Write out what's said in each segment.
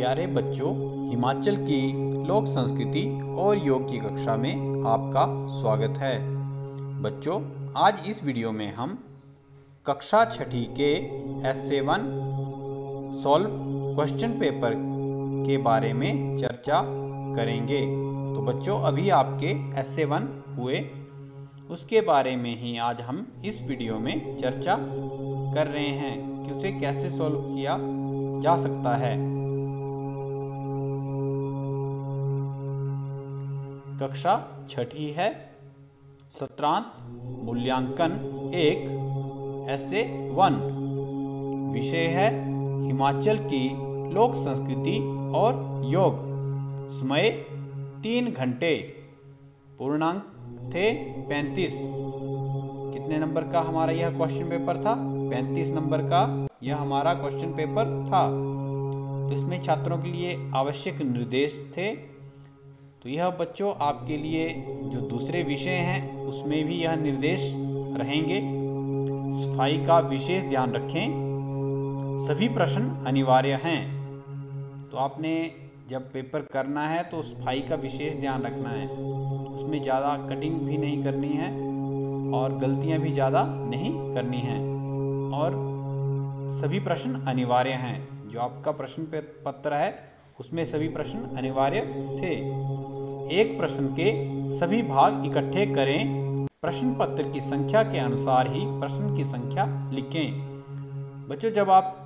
प्यारे बच्चों, हिमाचल की लोक संस्कृति और योग की कक्षा में आपका स्वागत है। बच्चों, आज इस वीडियो में हम कक्षा छठी के एस्से 1 सॉल्व क्वेश्चन पेपर के बारे में चर्चा करेंगे। तो बच्चों, अभी आपके एस्से 1 हुए, उसके बारे में ही आज हम इस वीडियो में चर्चा कर रहे हैं कि उसे कैसे सॉल्व किया जा सकता है। कक्षा छठी है, सत्रांत मूल्यांकन 1, एस्से 1। विषय है हिमाचल की लोक संस्कृति और योग। समय 3 घंटे। पूर्णांक थे 35। कितने नंबर का हमारा यह क्वेश्चन पेपर था? 35 नंबर का यह हमारा क्वेश्चन पेपर था। तो इसमें छात्रों के लिए आवश्यक निर्देश थे। तो यह बच्चों आपके लिए जो दूसरे विषय हैं उसमें भी यह निर्देश रहेंगे। सफाई का विशेष ध्यान रखें। सभी प्रश्न अनिवार्य हैं। तो आपने जब पेपर करना है तो सफाई का विशेष ध्यान रखना है। उसमें ज़्यादा कटिंग भी नहीं करनी है और गलतियां भी ज़्यादा नहीं करनी हैं। और सभी प्रश्न अनिवार्य हैं। जो आपका प्रश्न पत्र है उसमें सभी प्रश्न अनिवार्य थे। एक प्रश्न के सभी भाग इकट्ठे करें। प्रश्न पत्र की संख्या के अनुसार ही प्रश्न की संख्या लिखें। बच्चों, जब आप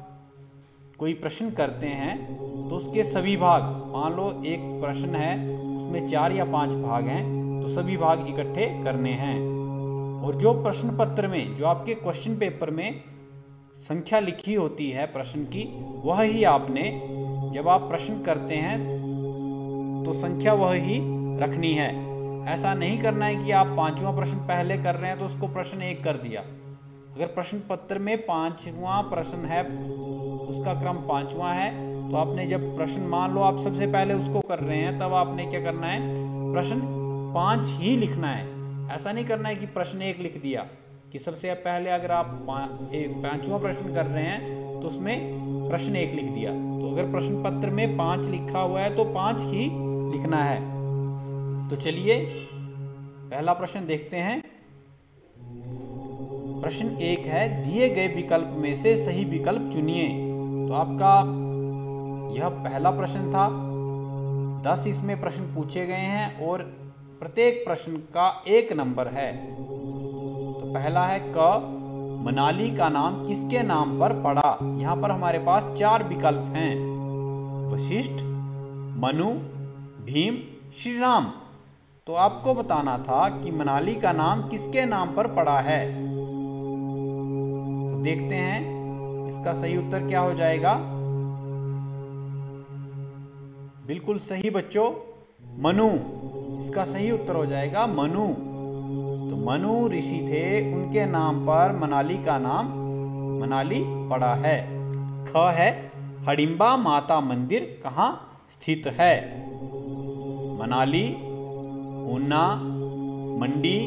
कोई प्रश्न करते हैं तो उसके सभी भाग, मान लो एक प्रश्न है उसमें 4 या 5 भाग हैं, तो सभी भाग इकट्ठे करने हैं। और जो प्रश्न पत्र में, जो आपके क्वेश्चन पेपर में संख्या लिखी होती है प्रश्न की, वह ही आपने, जब आप प्रश्न करते हैं तो संख्या वह ही रखनी है। ऐसा नहीं करना है कि आप 5वां प्रश्न पहले कर रहे हैं तो उसको प्रश्न 1 कर दिया। अगर प्रश्न पत्र में 5वां प्रश्न है, उसका क्रम 5वां है, तो आपने जब प्रश्न, मान लो आप सबसे पहले उसको कर रहे हैं, तब आपने क्या करना है, प्रश्न 5 ही लिखना है। ऐसा नहीं करना है कि प्रश्न 1 लिख दिया, कि सबसे पहले अगर आप 5वां प्रश्न कर रहे हैं तो उसमें प्रश्न 1 लिख दिया। तो अगर प्रश्न पत्र में 5 लिखा हुआ है तो 5 ही लिखना है। तो चलिए पहला प्रश्न देखते हैं। प्रश्न 1 है, दिए गए विकल्प में से सही विकल्प चुनिए। तो आपका यह पहला प्रश्न था। 10 इसमें प्रश्न पूछे गए हैं और प्रत्येक प्रश्न का 1 नंबर है। तो पहला है क, मनाली का नाम किसके नाम पर पड़ा? यहाँ पर हमारे पास 4 विकल्प हैं, वशिष्ठ, मनु, भीम, श्री राम। तो आपको बताना था कि मनाली का नाम किसके नाम पर पड़ा है। तो देखते हैं इसका सही उत्तर क्या हो जाएगा। बिल्कुल सही बच्चों, मनु। इसका सही उत्तर हो जाएगा मनु। तो मनु ऋषि थे, उनके नाम पर मनाली का नाम मनाली पड़ा है। ख है, हडिम्बा माता मंदिर कहाँ स्थित है? मनाली, ऊना, मंडी,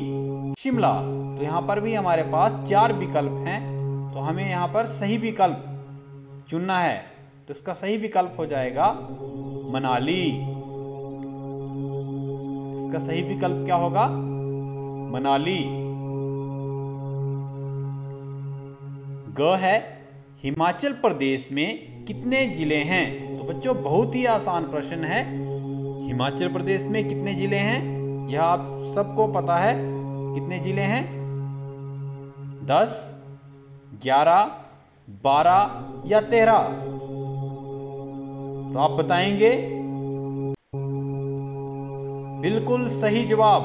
शिमला। तो यहाँ पर भी हमारे पास 4 विकल्प हैं, तो हमें यहाँ पर सही विकल्प चुनना है। तो इसका सही विकल्प हो जाएगा मनाली। इसका सही विकल्प क्या होगा? मनाली। ग है, हिमाचल प्रदेश में कितने जिले हैं? तो बच्चों, बहुत ही आसान प्रश्न है। हिमाचल प्रदेश में कितने जिले हैं यह आप सबको पता है। कितने जिले हैं? 10, 11, 12 या 13? तो आप बताएंगे। बिल्कुल सही जवाब।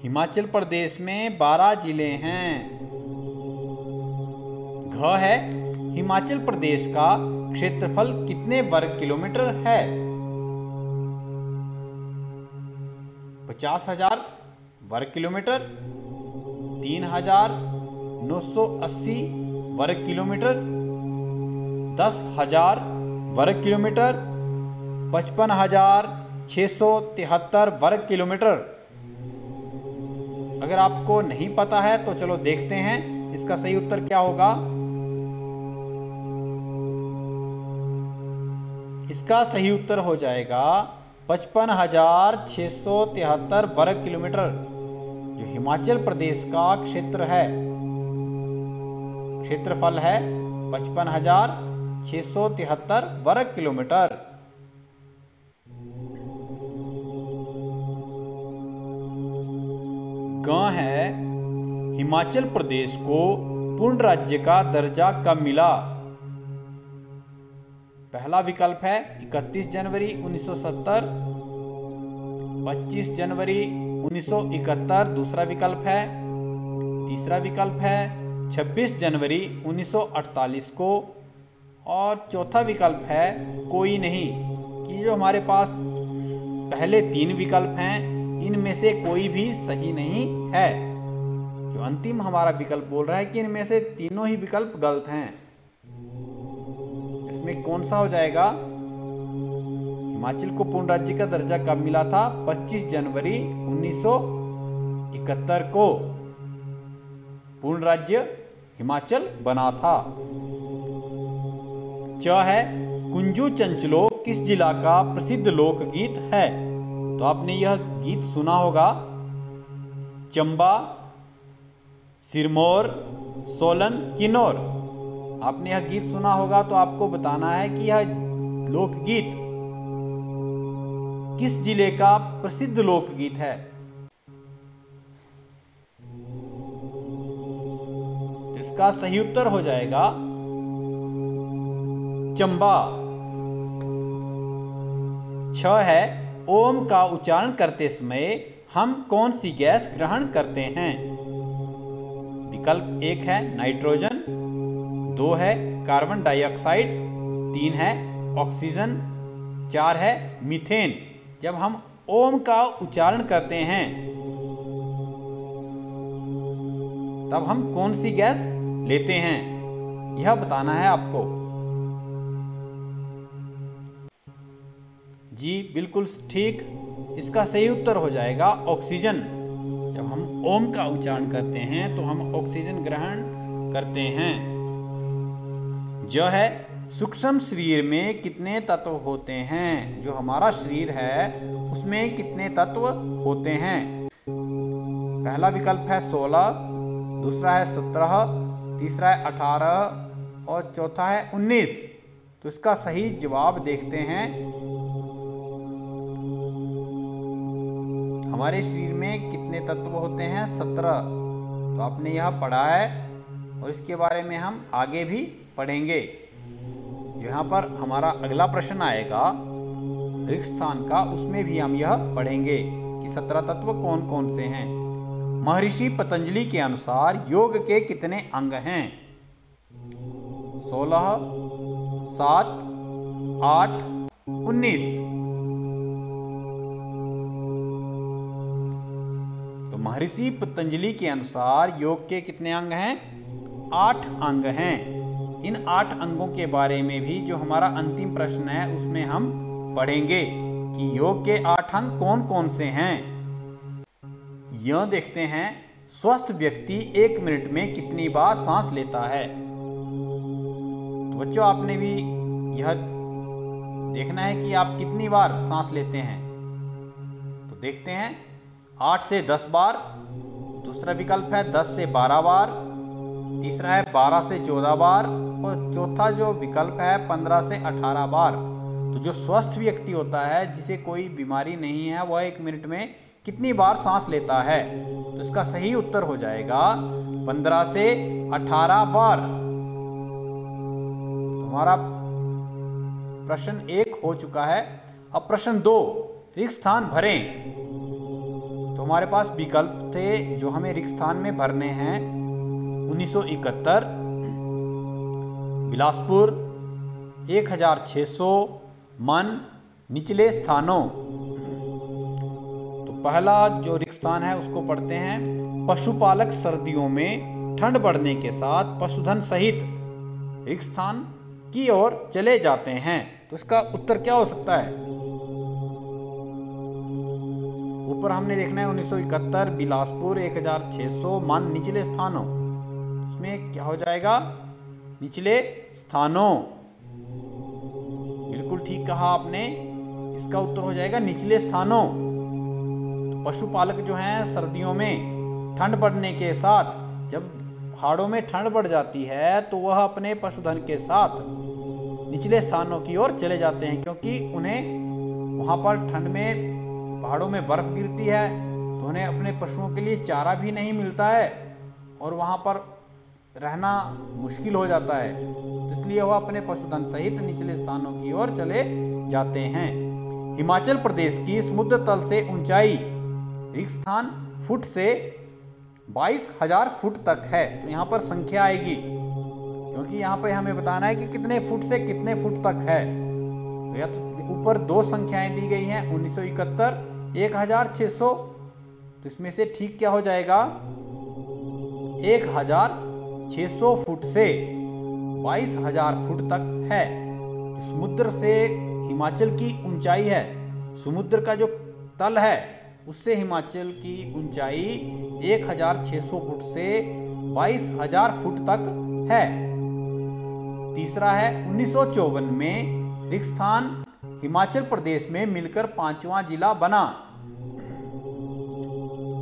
हिमाचल प्रदेश में 12 जिले हैं। घ है, हिमाचल प्रदेश का क्षेत्रफल कितने वर्ग किलोमीटर है? 50,000 वर्ग किलोमीटर, 3,980 वर्ग किलोमीटर, 10,000 वर्ग किलोमीटर, 55,673 वर्ग किलोमीटर। अगर आपको नहीं पता है तो चलो देखते हैं इसका सही उत्तर क्या होगा। इसका सही उत्तर हो जाएगा 55,673 वर्ग किलोमीटर, जो हिमाचल प्रदेश का क्षेत्रफल है 55,673 वर्ग किलोमीटर। ग है, हिमाचल प्रदेश को पूर्ण राज्य का दर्जा कब मिला? पहला विकल्प है 31 जनवरी 1970, 25 जनवरी 1971 दूसरा विकल्प है, तीसरा विकल्प है 26 जनवरी 1948 को, और चौथा विकल्प है कोई नहीं। कि जो हमारे पास पहले 3 विकल्प हैं इनमें से कोई भी सही नहीं है। जो अंतिम हमारा विकल्प बोल रहा है कि इनमें से तीनों ही विकल्प गलत हैं। इसमें कौन सा हो जाएगा? हिमाचल को पूर्ण राज्य का दर्जा कब मिला था? 25 जनवरी 1971 को पूर्ण राज्य हिमाचल बना था। च है, कुंजू चंचलो किस जिला का प्रसिद्ध लोकगीत है? तो आपने यह गीत सुना होगा। चंबा, सिरमौर, सोलन, किन्नौर। आपने यह गीत सुना होगा तो आपको बताना है कि यह लोकगीत किस जिले का प्रसिद्ध लोकगीत है। इसका सही उत्तर हो जाएगा चंबा। 6 है, ओम का उच्चारण करते समय हम कौन सी गैस ग्रहण करते हैं? विकल्प 1 है नाइट्रोजन, 2 है कार्बन डाइऑक्साइड, 3 है ऑक्सीजन, 4 है मीथेन। जब हम ओम का उच्चारण करते हैं तब हम कौन सी गैस लेते हैं, यह बताना है आपको। जी बिल्कुल ठीक, इसका सही उत्तर हो जाएगा ऑक्सीजन। जब हम ओम का उच्चारण करते हैं तो हम ऑक्सीजन ग्रहण करते हैं। ज है, सूक्ष्म शरीर में कितने तत्व होते हैं? जो हमारा शरीर है उसमें कितने तत्व होते हैं? पहला विकल्प है 16, दूसरा है 17, तीसरा है 18 और चौथा है 19। तो इसका सही जवाब देखते हैं। हमारे शरीर में कितने तत्व होते हैं? 17। तो आपने यह पढ़ा है और इसके बारे में हम आगे भी पढ़ेंगे। यहाँ पर हमारा अगला प्रश्न आएगा ऋक स्थान का, उसमें भी हम यह पढ़ेंगे कि 17 तत्व कौन कौन से हैं। महर्षि पतंजलि के अनुसार योग के कितने अंग हैं? 16, 7, 8, 19। तो महर्षि पतंजलि के अनुसार योग के कितने अंग हैं? 8 अंग हैं। इन 8 अंगों के बारे में भी जो हमारा अंतिम प्रश्न है उसमें हम पढ़ेंगे कि योग के 8 अंग कौन कौन से हैं। यह देखते हैं, स्वस्थ व्यक्ति 1 मिनट में कितनी बार सांस लेता है? तो बच्चों आपने भी यह देखना है कि आप कितनी बार सांस लेते हैं। तो देखते हैं, 8 से 10 बार, दूसरा विकल्प है 10 से 12 बार, तीसरा है 12 से 14 बार और चौथा जो विकल्प है 15 से 18 बार। तो जो स्वस्थ व्यक्ति होता है, जिसे कोई बीमारी नहीं है, वह 1 मिनट में कितनी बार सांस लेता है? तो इसका सही उत्तर हो जाएगा 15 से 18 बार। तो हमारा प्रश्न 1 हो चुका है। अब प्रश्न 2, रिक्त स्थान भरें। तो हमारे पास विकल्प थे जो हमें रिक्त स्थान में भरने हैं। 1971, बिलासपुर, 1600 मन, निचले स्थानों। तो पहला जो रिक्त स्थान है उसको पढ़ते हैं। पशुपालक सर्दियों में ठंड बढ़ने के साथ पशुधन सहित रिक्त स्थान की ओर चले जाते हैं। तो इसका उत्तर क्या हो सकता है? ऊपर हमने देखना है 1971, बिलासपुर, 1600 मन, निचले स्थानों। इसमें क्या हो जाएगा? निचले स्थानों। बिल्कुल ठीक कहा आपने। इसका उत्तर हो जाएगा निचले स्थानों। तो पशुपालक जो हैं सर्दियों में ठंड बढ़ने के साथ, जब पहाड़ों में ठंड बढ़ जाती है तो वह अपने पशुधन के साथ निचले स्थानों की ओर चले जाते हैं, क्योंकि उन्हें वहाँ पर ठंड में पहाड़ों में बर्फ़ गिरती है तो उन्हें अपने पशुओं के लिए चारा भी नहीं मिलता है और वहाँ पर रहना मुश्किल हो जाता है। तो इसलिए वह अपने पशुधन सहित निचले स्थानों की ओर चले जाते हैं। हिमाचल प्रदेश की समुद्र तल से ऊंचाई रिक्स्थान फुट से 22,000 फुट तक है। तो यहाँ पर संख्या आएगी, क्योंकि यहाँ पर हमें बताना है कि कितने फुट से कितने फुट तक है। तो या तो ऊपर दो संख्याएं दी गई हैं, 1971, 1,600। तो इसमें से ठीक क्या हो जाएगा? 1,600 फुट से 22,000 फुट तक है। समुद्र से हिमाचल की ऊंचाई है, समुद्र का जो तल है उससे हिमाचल की ऊंचाई 1,600 फुट से 22,000 फुट तक है। तीसरा है 1954 में रिक्स्थान हिमाचल प्रदेश में मिलकर 5वां जिला बना।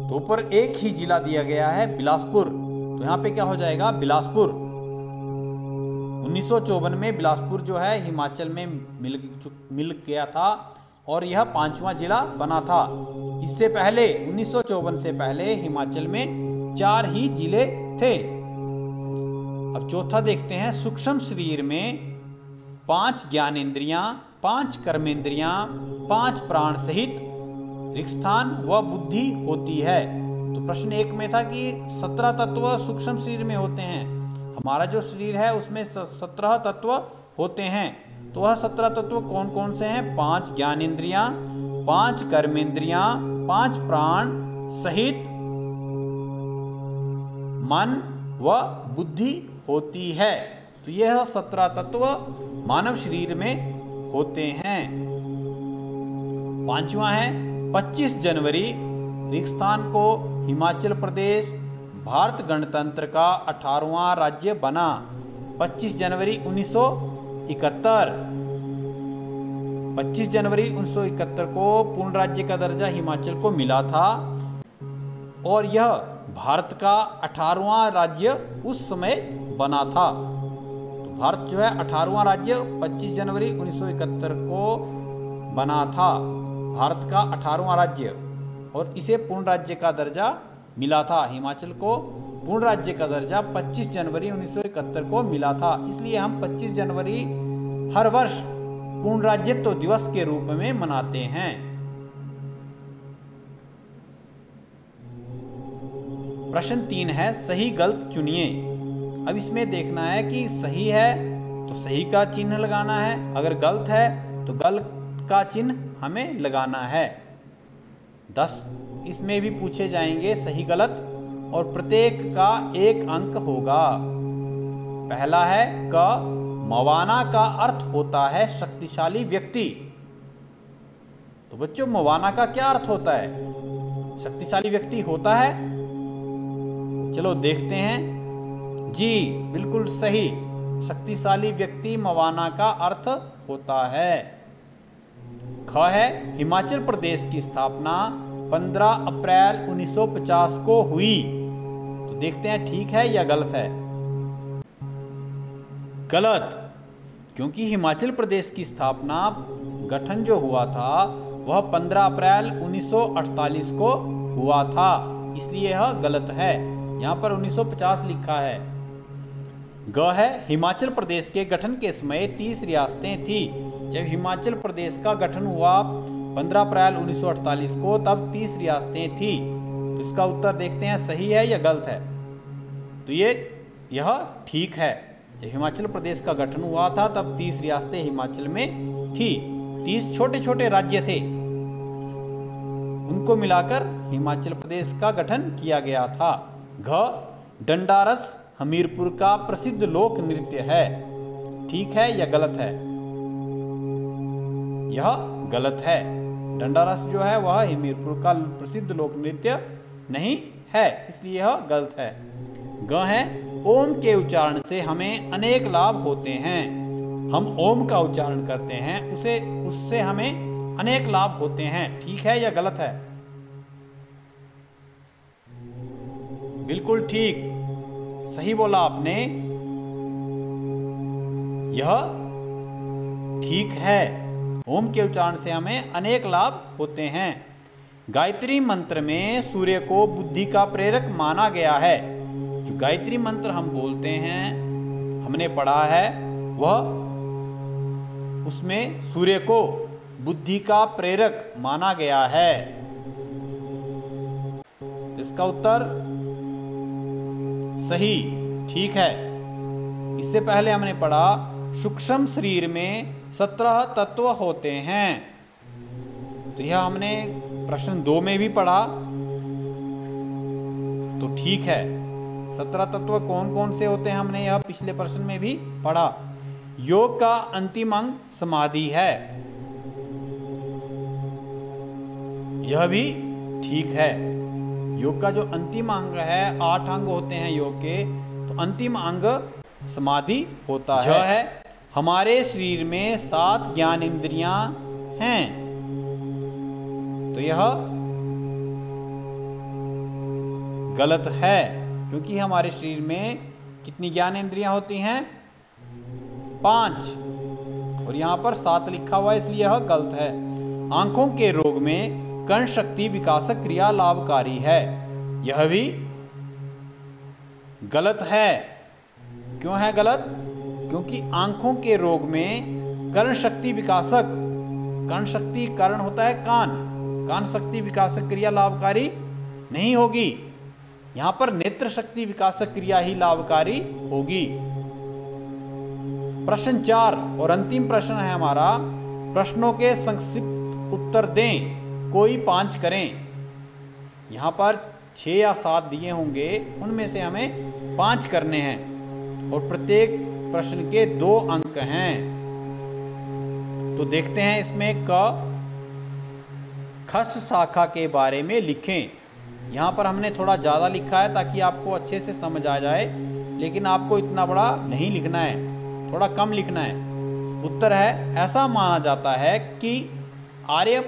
तो ऊपर एक ही जिला दिया गया है, बिलासपुर। तो यहाँ पे क्या हो जाएगा? बिलासपुर। 1954 में बिलासपुर जो है हिमाचल में मिल गया था और यह 5वां जिला बना था। इससे पहले 1954 से पहले हिमाचल में 4 ही जिले थे। अब चौथा देखते हैं। सूक्ष्म शरीर में 5 ज्ञानेंद्रियां, 5 कर्मेंद्रियां, 5 प्राण सहित रिक्स्थान व बुद्धि होती है। तो प्रश्न 1 में था कि 17 तत्व सूक्ष्म शरीर में होते हैं। हमारा जो शरीर है उसमें 17 तत्व होते हैं। तो वह 17 तत्व कौन कौन से हैं? 5 ज्ञानेंद्रियां, 5 कर्मेंद्रियां, 5 प्राण सहित मन व बुद्धि होती है। तो यह 17 तत्व मानव शरीर में होते हैं। 5वां है 25 जनवरी रिक्स्थान को हिमाचल प्रदेश भारत गणतंत्र का 18वां राज्य बना। 25 जनवरी 1971। 25 जनवरी 1971 को पूर्ण राज्य का दर्जा हिमाचल को मिला था और यह भारत का 18वां राज्य उस समय बना था। तो भारत जो है 18वां राज्य 25 जनवरी 1971 को बना था, भारत का 18वां राज्य, और इसे पूर्ण राज्य का दर्जा मिला था। हिमाचल को पूर्ण राज्य का दर्जा 25 जनवरी 1971 को मिला था। इसलिए हम 25 जनवरी हर वर्ष पूर्ण राज्यत्व दिवस के रूप में मनाते हैं। प्रश्न 3 है सही गलत चुनिए। अब इसमें देखना है कि सही है तो सही का चिन्ह लगाना है, अगर गलत है तो गलत का चिन्ह हमें लगाना है। 10 इसमें भी पूछे जाएंगे सही गलत और प्रत्येक का 1 अंक होगा। पहला है क, मवाना का अर्थ होता है शक्तिशाली व्यक्ति। तो बच्चों मवाना का क्या अर्थ होता है? शक्तिशाली व्यक्ति होता है? चलो देखते हैं। जी बिल्कुल सही, शक्तिशाली व्यक्ति मवाना का अर्थ होता है। ख है हिमाचल प्रदेश की स्थापना 15 अप्रैल 1950 को हुई। तो देखते हैं ठीक है या गलत है। गलत, क्योंकि हिमाचल प्रदेश की स्थापना गठन जो हुआ था वह 15 अप्रैल 1948 को हुआ था, इसलिए यह गलत है। यहाँ पर 1950 लिखा है। ग है हिमाचल प्रदेश के गठन के समय 30 रियासतें थी। जब हिमाचल प्रदेश का गठन हुआ 15 अप्रैल 1948 को, तब 30 रियासतें थी। तो इसका उत्तर देखते हैं सही है या गलत है। तो यह ठीक है। जब हिमाचल प्रदेश का गठन हुआ था तब 30 रियासतें हिमाचल में थी। 30 छोटे छोटे राज्य थे, उनको मिलाकर हिमाचल प्रदेश का गठन किया गया था। घ डंडारस हमीरपुर का प्रसिद्ध लोक नृत्य है। ठीक है या गलत है? यह गलत है। डंडारस जो है वह हमीरपुर का प्रसिद्ध लोक नृत्य नहीं है, इसलिए यह गलत है। ग है ओम के उच्चारण से हमें अनेक लाभ होते हैं। हम ओम का उच्चारण करते हैं उससे हमें अनेक लाभ होते हैं। ठीक है या गलत है? बिल्कुल ठीक, सही बोला आपने, यह ठीक है। ओम के उच्चारण से हमें अनेक लाभ होते हैं। गायत्री मंत्र में सूर्य को बुद्धि का प्रेरक माना गया है। जो गायत्री मंत्र हम बोलते हैं, हमने पढ़ा है, वह उसमें सूर्य को बुद्धि का प्रेरक माना गया है। इसका उत्तर सही, ठीक है। इससे पहले हमने पढ़ा सूक्ष्म शरीर में 17 तत्व होते हैं। तो यह हमने प्रश्न 2 में भी पढ़ा, तो ठीक है। 17 तत्व कौन कौन से होते हैं हमने यह पिछले प्रश्न में भी पढ़ा। योग का अंतिम अंग समाधि है, यह भी ठीक है। योग का जो अंतिम अंग है, 8 अंग होते हैं योग के, तो अंतिम अंग समाधि होता है। हमारे शरीर में 7 ज्ञान इंद्रियां हैं, तो यह गलत है, क्योंकि हमारे शरीर में कितनी ज्ञान इंद्रियां होती हैं? 5, और यहाँ पर 7 लिखा हुआ है, इसलिए यह गलत है। आंखों के रोग में कर्ण शक्ति विकासक क्रिया लाभकारी है, यह भी गलत है। क्यों है गलत? क्योंकि आंखों के रोग में कर्ण शक्ति विकासक, कर्ण शक्ति, कर्ण होता है कान, कान शक्ति विकासक क्रिया लाभकारी नहीं होगी। यहां पर नेत्र शक्ति विकासक क्रिया ही लाभकारी होगी। प्रश्न 4 और अंतिम प्रश्न है हमारा, प्रश्नों के संक्षिप्त उत्तर दें, कोई 5 करें। यहाँ पर 6 या 7 दिए होंगे, उनमें से हमें 5 करने हैं और प्रत्येक प्रश्न के 2 अंक हैं। तो देखते हैं इसमें खस शाखा के बारे में लिखें। यहाँ पर हमने थोड़ा ज़्यादा लिखा है ताकि आपको अच्छे से समझ आ जाए, लेकिन आपको इतना बड़ा नहीं लिखना है, थोड़ा कम लिखना है। उत्तर है, ऐसा माना जाता है कि आर्य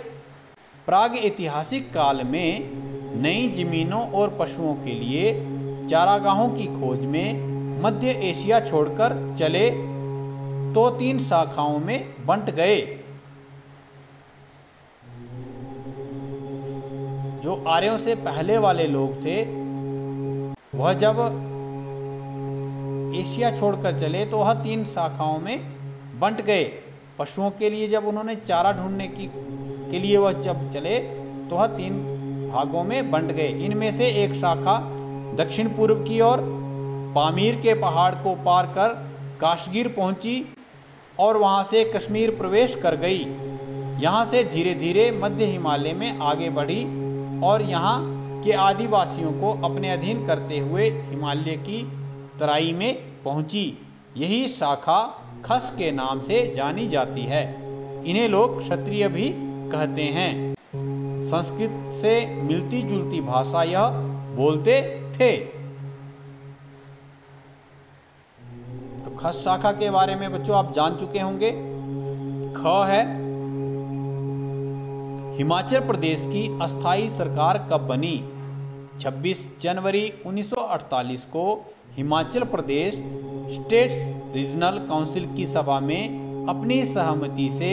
प्राग ऐतिहासिक काल में नई जमीनों और पशुओं के लिए चारागाहों की खोज में मध्य एशिया छोड़कर चले तो 3 शाखाओं में बंट गए। जो आर्यों से पहले वाले लोग थे, वह जब एशिया छोड़कर चले तो वह 3 शाखाओं में बंट गए। पशुओं के लिए जब उन्होंने चारा ढूंढने के लिए वह जब चले तो वह 3 भागों में बंट गए। इनमें से एक शाखा दक्षिण पूर्व की ओर पामीर के पहाड़ को पार कर काश्मीर पहुंची और वहां से कश्मीर प्रवेश कर गई। यहां से धीरे धीरे मध्य हिमालय में आगे बढ़ी और यहां के आदिवासियों को अपने अधीन करते हुए हिमालय की तराई में पहुंची। यही शाखा खस के नाम से जानी जाती है। इन्हें लोग क्षत्रिय भी कहते हैं। संस्कृत से मिलती जुलती भाषा यह बोलते थे। तो खस शाखा के बारे में बच्चों आप जान चुके होंगे। ख है, हिमाचल प्रदेश की अस्थाई सरकार कब बनी? 26 जनवरी 1948 को Himachal Pradesh states regional council की सभा में अपनी सहमति से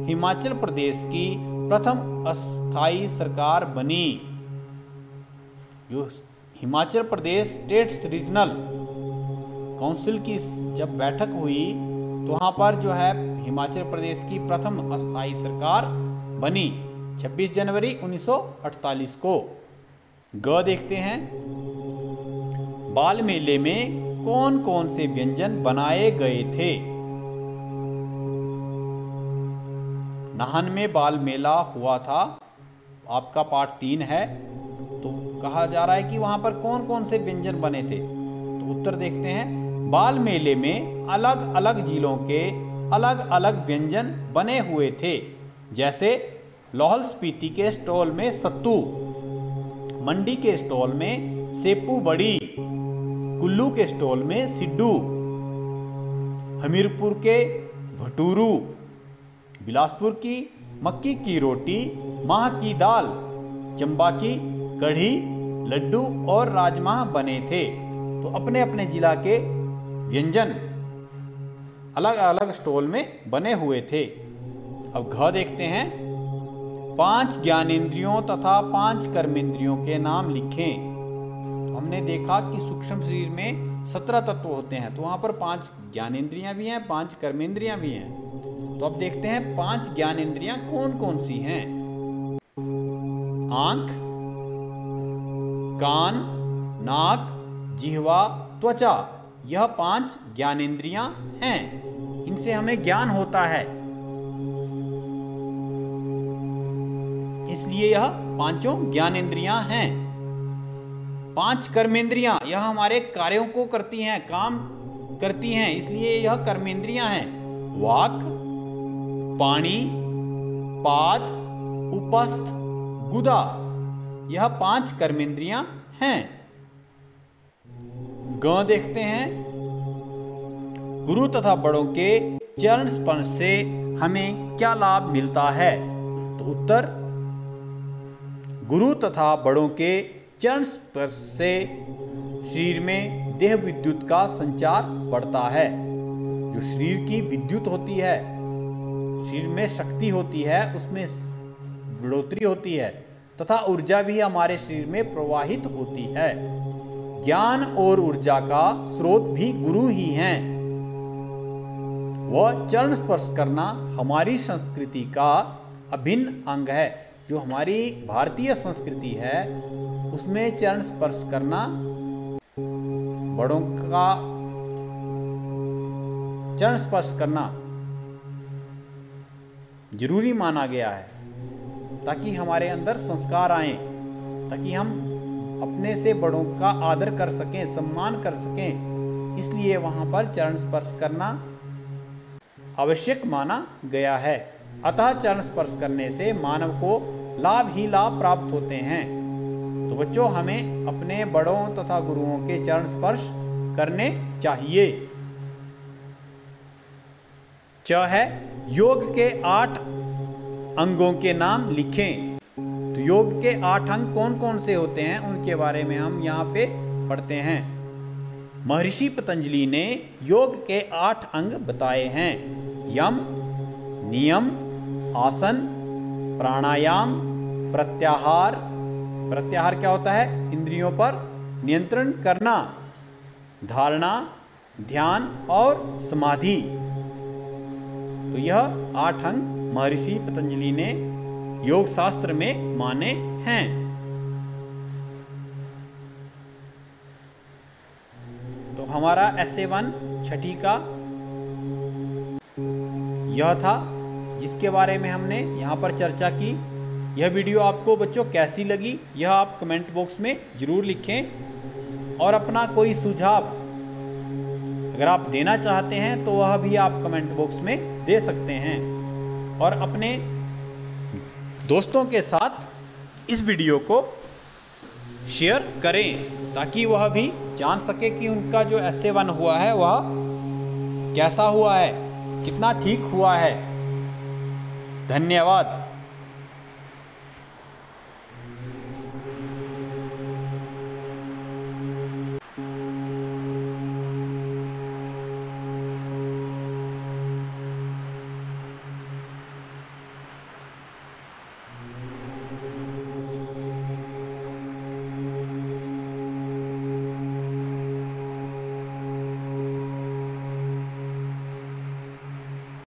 हिमाचल प्रदेश की प्रथम अस्थाई सरकार बनी। जो Himachal Pradesh states regional council की जब बैठक हुई तो वहाँ पर जो है हिमाचल प्रदेश की प्रथम अस्थाई सरकार बनी 26 जनवरी 1948 को। ग देखते हैं, बाल मेले में कौन कौन से व्यंजन बनाए गए थे? नाहन में बाल मेला हुआ था, आपका पाठ 3 है। तो कहा जा रहा है कि वहां पर कौन कौन से व्यंजन बने थे। तो उत्तर देखते हैं, बाल मेले में अलग अलग जिलों के अलग अलग व्यंजन बने हुए थे। जैसे लाहौल स्पीति के स्टॉल में सत्तू, मंडी के स्टॉल में सेपू बड़ी, कुल्लू के स्टॉल में सिड्डू, हमीरपुर के भटूरू, बिलासपुर की मक्की की रोटी, माह की दाल, चंबा की कढ़ी, लड्डू और राजमा बने थे। तो अपने अपने जिला के व्यंजन अलग अलग स्टॉल में बने हुए थे। अब घ देखते हैं, 5 ज्ञानेंद्रियों तथा 5 कर्मेंद्रियों के नाम लिखें। तो हमने देखा कि सूक्ष्म शरीर में 17 तत्व होते हैं, तो वहाँ पर 5 ज्ञानेंद्रियाँ भी हैं, 5 कर्मेंद्रियाँ भी हैं। तो अब देखते हैं 5 ज्ञानेंद्रियाँ कौन कौन सी हैं। आँख, कान, नाक, जिह्वा, त्वचा, यह 5 ज्ञानेंद्रियां हैं। इनसे हमें ज्ञान होता है, इसलिए यह 5 ज्ञानेंद्रियां हैं। 5 कर्मेंद्रियां, यह हमारे कार्यों को करती हैं, काम करती हैं, इसलिए यह कर्मेंद्रियां हैं। वाक, पाणी, पाद, उपस्थ, गुदा, यह 5 कर्मेंद्रियां हैं। ग देखते हैं, गुरु तथा बड़ों के चरण स्पर्श से हमें क्या लाभ मिलता है। तो उत्तर, गुरु तथा बड़ों के चरण स्पर्श से शरीर में देह विद्युत का संचार बढ़ता है। जो शरीर की विद्युत होती है, शरीर में शक्ति होती है, उसमें बढ़ोतरी होती है तथा ऊर्जा भी हमारे शरीर में प्रवाहित होती है। ज्ञान और ऊर्जा का स्रोत भी गुरु ही हैं। वह चरण स्पर्श करना हमारी संस्कृति का अभिन्न अंग है। जो हमारी भारतीय संस्कृति है उसमें चरण स्पर्श करना, बड़ों का चरण स्पर्श करना जरूरी माना गया है, ताकि हमारे अंदर संस्कार आए, ताकि हम अपने से बड़ों का आदर कर सकें, सम्मान कर सकें। इसलिए वहाँ पर चरण स्पर्श करना आवश्यक माना गया है। अतः चरण स्पर्श करने से मानव को लाभ ही लाभ प्राप्त होते हैं। तो बच्चों, हमें अपने बड़ों तथा गुरुओं के चरण स्पर्श करने चाहिए। च है, योग के 8 अंगों के नाम लिखें। तो योग के 8 अंग कौन कौन से होते हैं, उनके बारे में हम यहाँ पे पढ़ते हैं। महर्षि पतंजलि ने योग के 8 अंग बताए हैं। यम, नियम, आसन, प्राणायाम, प्रत्याहार। प्रत्याहार क्या होता है? इंद्रियों पर नियंत्रण करना। धारणा, ध्यान और समाधि। तो यह 8 अंग महर्षि पतंजलि ने योग शास्त्र में माने हैं। तो हमारा essay 1 छठी का यह था, जिसके बारे में हमने यहाँ पर चर्चा की। यह वीडियो आपको बच्चों कैसी लगी, यह आप कमेंट बॉक्स में ज़रूर लिखें। और अपना कोई सुझाव अगर आप देना चाहते हैं तो वह भी आप कमेंट बॉक्स में दे सकते हैं। और अपने दोस्तों के साथ इस वीडियो को शेयर करें, ताकि वह भी जान सके कि उनका जो essay 1 हुआ है वह कैसा हुआ है, कितना ठीक हुआ है। धन्यवाद।